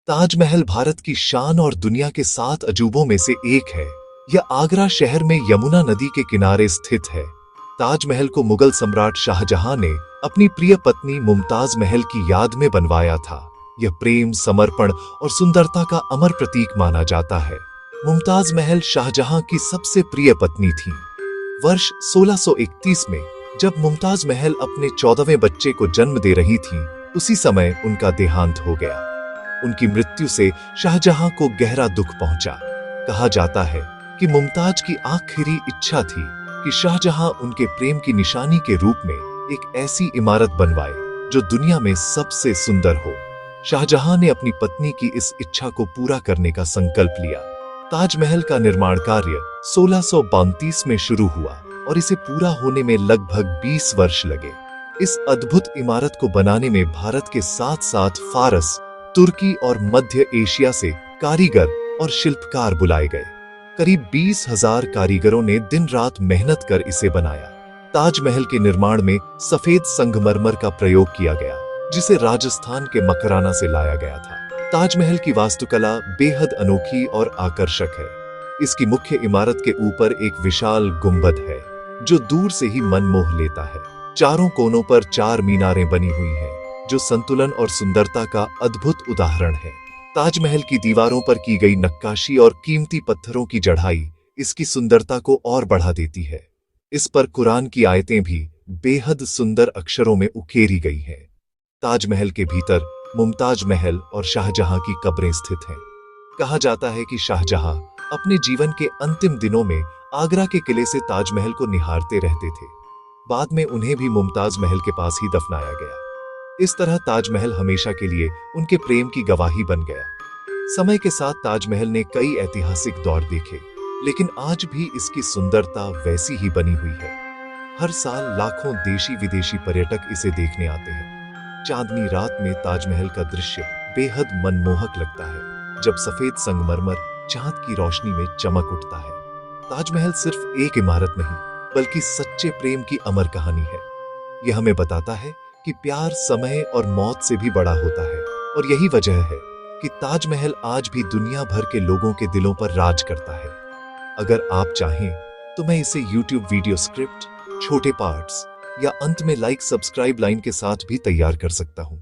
ताजमहल भारत की शान और दुनिया के 7 अजूबों में से एक है। यह आगरा शहर में यमुना नदी के किनारे स्थित है। ताजमहल को मुगल सम्राट शाहजहां ने अपनी प्रिय पत्नी मुमताज महल की याद में बनवाया था। यह प्रेम, समर्पण और सुंदरता का अमर प्रतीक माना जाता है। मुमताज महल शाहजहां की सबसे प्रिय पत्नी थी। वर्ष 1631 में जब मुमताज महल अपने 14वें बच्चे को जन्म दे रही थी, उसी समय उनका देहांत हो गया। उनकी मृत्यु से शाहजहां को गहरा दुख पहुंचा। कहा जाता है कि मुमताज की आखिरी इच्छा थी कि शाहजहां उनके प्रेम की निशानी के रूप में एक ऐसी इमारत बनवाए जो दुनिया में सबसे सुंदर हो। शाहजहां ने अपनी पत्नी की इस इच्छा को पूरा करने का संकल्प लिया। ताजमहल का निर्माण कार्य 1632 में शुरू हुआ और इसे पूरा होने में लगभग 20 वर्ष लगे। इस अद्भुत इमारत को बनाने में भारत के साथ साथ फारस, तुर्की और मध्य एशिया से कारीगर और शिल्पकार बुलाए गए। करीब 20,000 कारीगरों ने दिन रात मेहनत कर इसे बनाया। ताजमहल के निर्माण में सफेद संगमरमर का प्रयोग किया गया, जिसे राजस्थान के मकराना से लाया गया था। ताजमहल की वास्तुकला बेहद अनोखी और आकर्षक है। इसकी मुख्य इमारत के ऊपर एक विशाल गुंबद है, जो दूर से ही मन मोह लेता है। चारों कोनों पर 4 मीनारें बनी हुई हैं, जो संतुलन और सुंदरता का अद्भुत उदाहरण है। ताजमहल की दीवारों पर की गई नक्काशी और कीमती पत्थरों की जड़ाई इसकी सुंदरता को और बढ़ा देती है। इस पर कुरान की आयतें भी बेहद सुंदर अक्षरों में उकेरी गई हैं। ताजमहल के भीतर मुमताज महल और शाहजहां की कब्रें स्थित हैं। कहा जाता है कि शाहजहां अपने जीवन के अंतिम दिनों में आगरा के किले से ताजमहल को निहारते रहते थे। बाद में उन्हें भी मुमताज महल के पास ही दफनाया गया। इस तरह ताजमहल हमेशा के लिए उनके प्रेम की गवाही बन गया। समय के साथ ताजमहल ने कई ऐतिहासिक दौर देखे, लेकिन आज भी इसकी सुंदरता वैसी ही बनी हुई है। हर साल लाखों देशी विदेशी पर्यटक इसे देखने आते हैं। चांदनी रात में ताजमहल का दृश्य बेहद मनमोहक लगता है, जब सफेद संगमरमर चांद की रोशनी में चमक उठता है। ताजमहल सिर्फ एक इमारत नहीं, बल्कि सच्चे प्रेम की अमर कहानी है। यह हमें बताता है कि प्यार समय और मौत से भी बड़ा होता है, और यही वजह है कि ताजमहल आज भी दुनिया भर के लोगों के दिलों पर राज करता है। अगर आप चाहें तो मैं इसे YouTube वीडियो स्क्रिप्ट, छोटे पार्ट्स या अंत में लाइक सब्सक्राइब लाइन के साथ भी तैयार कर सकता हूं।